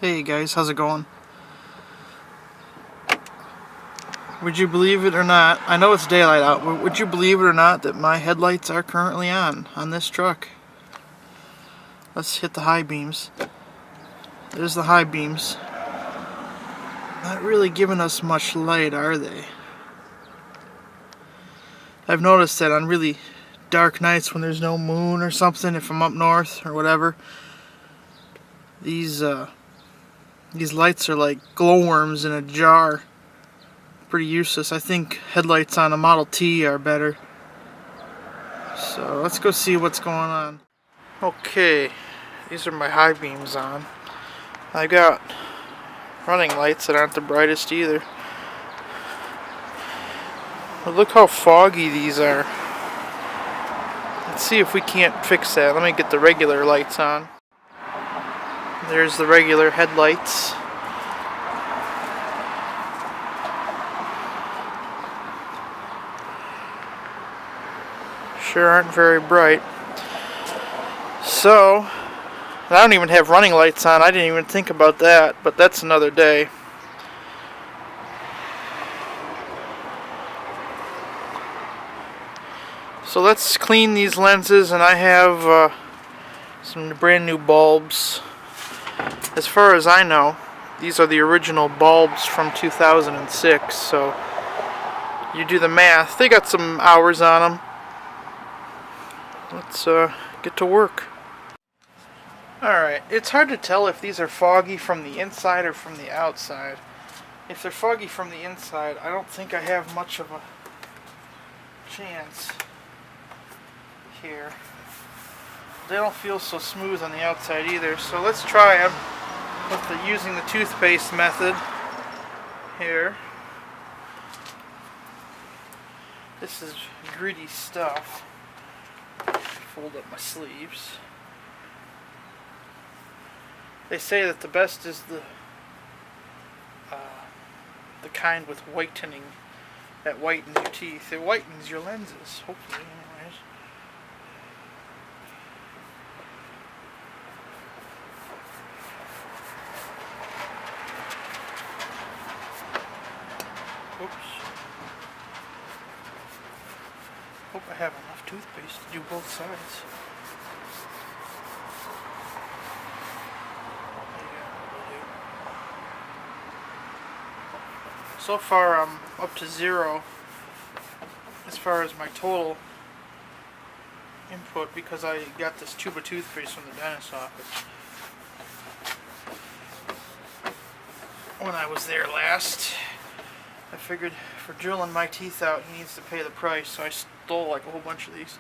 Hey guys, how's it going? Would you believe it or not, I know it's daylight out, but would you believe it or not that my headlights are currently on this truck? Let's hit the high beams. There's the high beams. Not really giving us much light, are they? I've noticed that on really dark nights when there's no moon or something, if I'm up north or whatever, these lights are like glowworms in a jar. Pretty useless. I think headlights on a Model T are better. So let's go see what's going on. Okay, these are my high beams on. I got running lights that aren't the brightest either. But look how foggy these are. Let's see if we can't fix that. Let me get the regular lights on. There's the regular headlights. Sure aren't very bright. So, I don't even have running lights on. I didn't even think about that, but that's another day. So let's clean these lenses, and I have some brand new bulbs. As far as I know, these are the original bulbs from 2006, so you do the math. They got some hours on them. Let's get to work. Alright, it's hard to tell if these are foggy from the inside or from the outside. If they're foggy from the inside, I don't think I have much of a chance here. They don't feel so smooth on the outside either, so let's try them with using the toothpaste method here. This is gritty stuff. Fold up my sleeves. They say that the best is the kind with whitening, that whitens your teeth. It whitens your lenses, hopefully, anyways. Oops. Hope I have enough toothpaste to do both sides. So far I'm up to 0 as far as my total input because I got this tube of toothpaste from the dentist's office when I was there last. I figured for drilling my teeth out he needs to pay the price, so I stole like a whole bunch of these.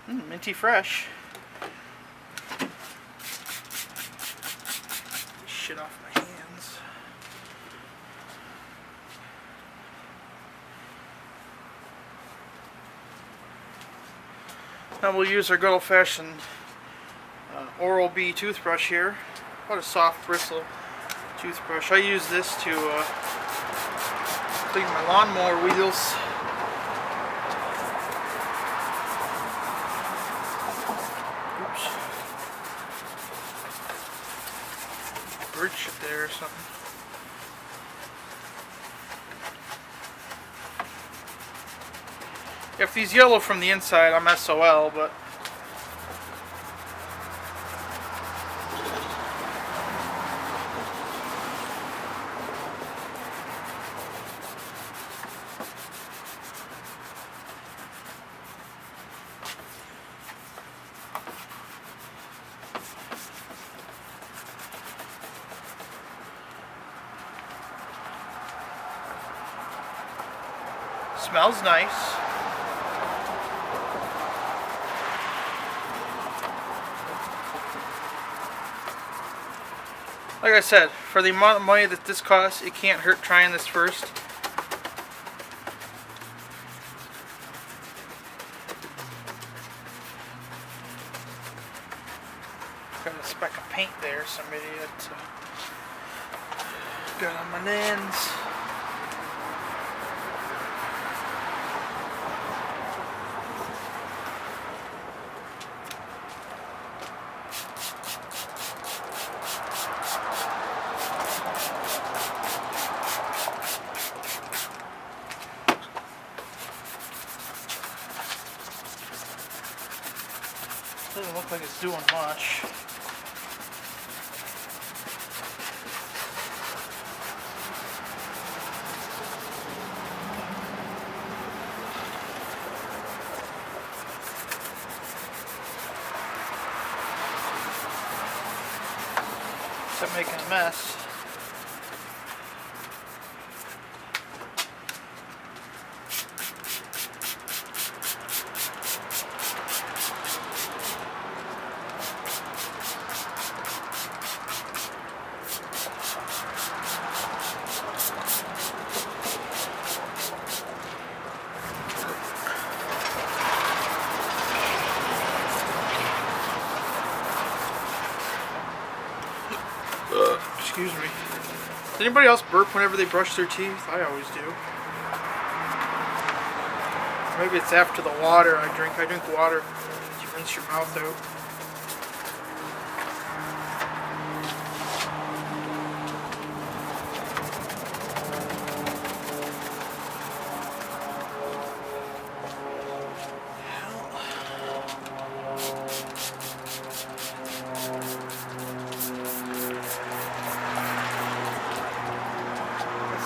Minty fresh. Get this shit off my hands. Now we'll use our good old-fashioned Oral-B toothbrush here. What a soft bristle toothbrush. I use this to clean my lawnmower wheels. Oops. Bird shit there or something. If these yellow from the inside, I'm SOL, but smells nice. Like I said, for the amount of money that this costs, it can't hurt trying this first. Got a speck of paint there, some idiot got on my lens. like it's doing much. Except making a mess. Excuse me. Does anybody else burp whenever they brush their teeth? I always do. Maybe it's after the water I drink. I drink water. You rinse your mouth out.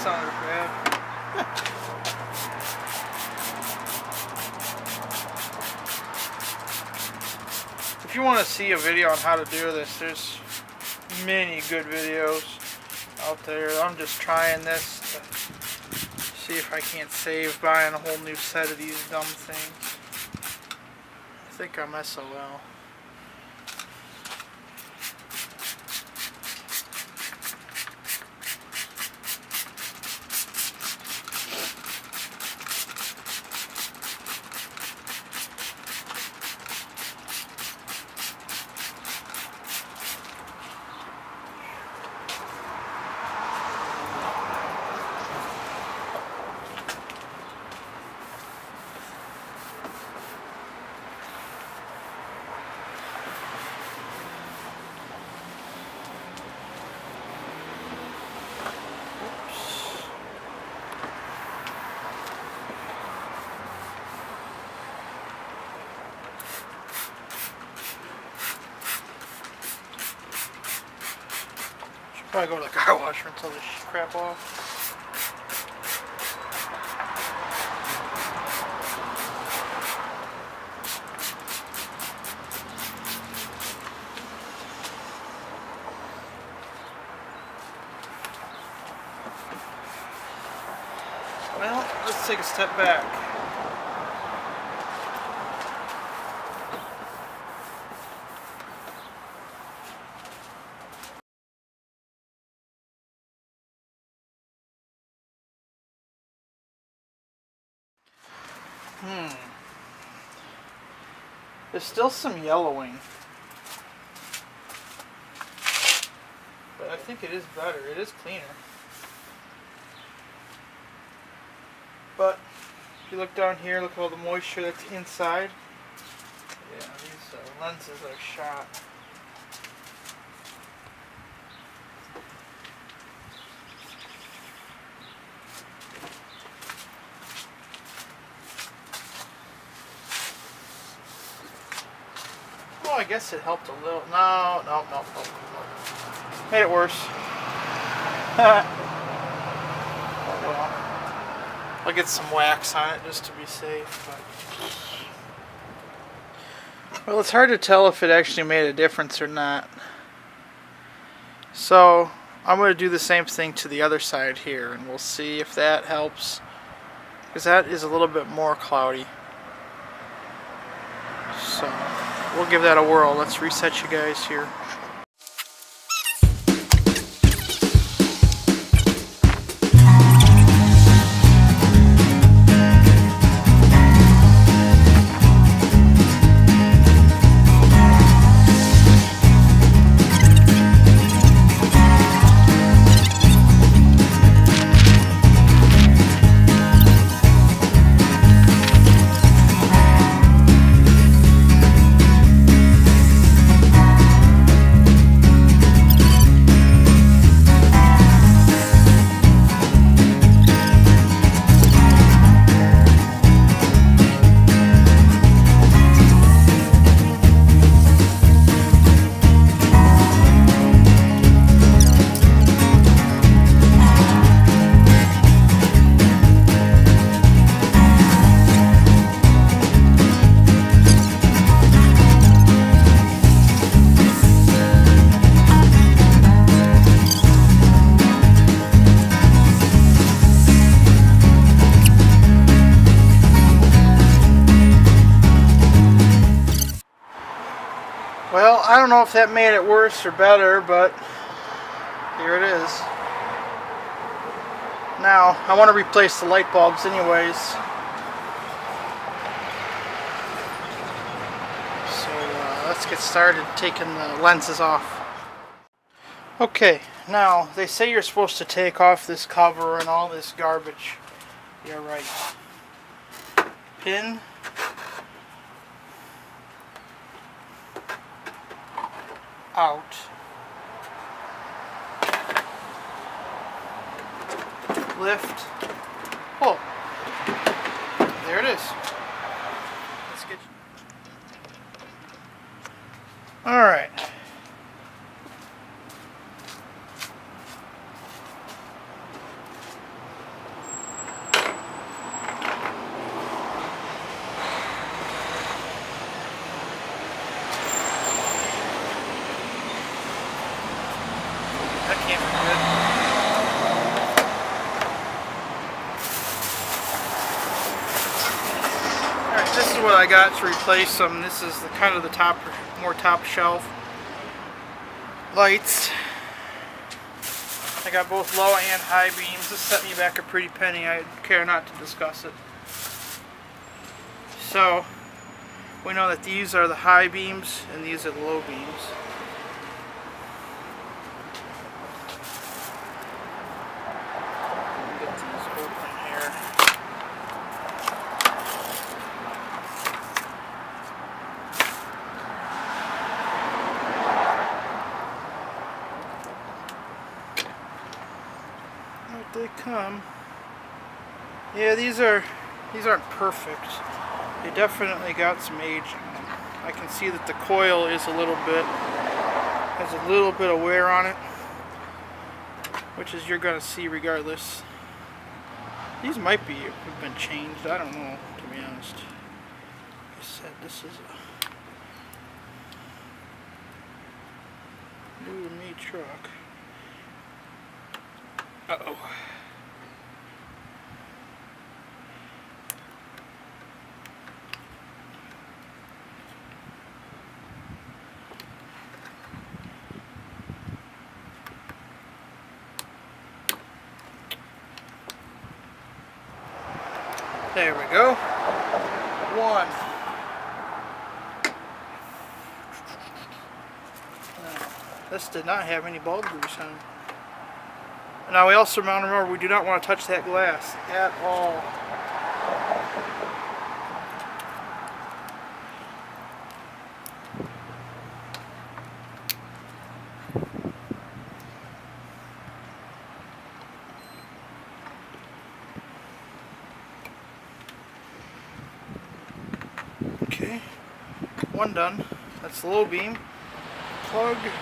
Sounded bad. If you want to see a video on how to do this, there's many good videos out there. I'm just trying this to see if I can't save buying a whole new set of these dumb things. I think I'm SOL. Probably go to the car washer until this crap off. Well, let's take a step back. There's still some yellowing, but I think it is better. It is cleaner. But if you look down here, look at all the moisture that's inside. Yeah, these lenses are shot. Well, I guess it helped a little. No. Made it worse. Well, I'll get some wax on it just to be safe. But well, it's hard to tell if it actually made a difference or not. So I'm going to do the same thing to the other side here, and we'll see if that helps. Because that is a little bit more cloudy. So we'll give that a whirl. Let's reset you guys here. I don't know if that made it worse or better, but here it is. Now, I want to replace the light bulbs anyways. So let's get started taking the lenses off. Okay, now they say you're supposed to take off this cover and all this garbage. You're right. Pin. Out. Lift. Pull. There it is. Let's get. All right. That can't be good. Alright, this is what I got to replace them. This is the kind of the more top shelf lights. I got both low and high beams. This set me back a pretty penny. I care not to discuss it. So, we know that these are the high beams and these are the low beams. Get these open here. Out they come. Yeah, these aren't perfect. They definitely got some age on them. I can see that the coil is has a little bit of wear on it, which is you're gonna see regardless. These might have been changed. I don't know, to be honest. Like I said, this is a new to me truck. Uh-oh. There we go. One. This did not have any bulb grease on it. Now we also remember we do not want to touch that glass at all. Okay, one done. That's the low beam. Plug in.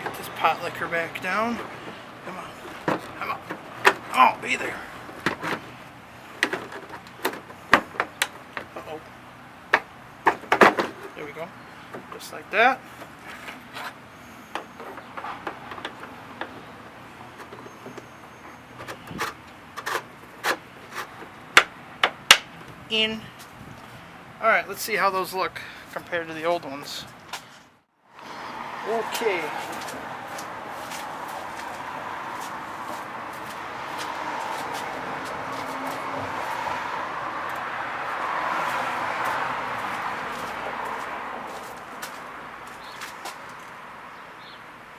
Get this pot liquor back down. Come on, come on. Oh, be there. Uh-oh. There we go. Just like that. In. Alright, let's see how those look compared to the old ones. Okay.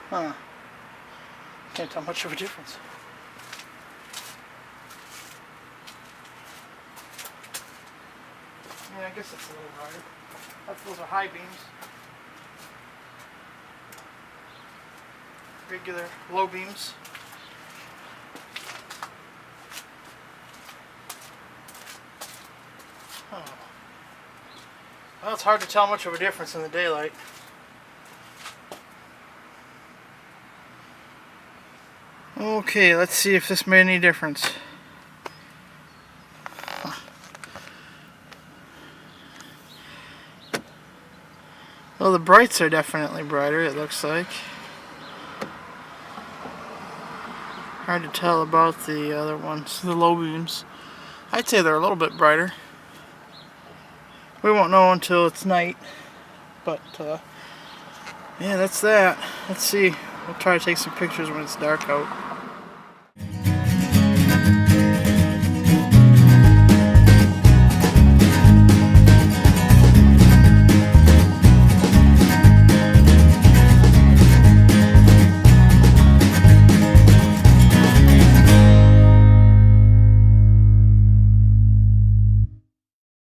Huh. Can't tell much of a difference. Yeah, I guess it's a little higher. Those are high beams. Regular low beams. Oh. Well, it's hard to tell much of a difference in the daylight. Okay, let's see if this made any difference. Well, the brights are definitely brighter, it looks like. Hard to tell about the other ones, the low beams. I'd say they're a little bit brighter. We won't know until it's night. But, yeah, that's that. Let's see. We'll try to take some pictures when it's dark out.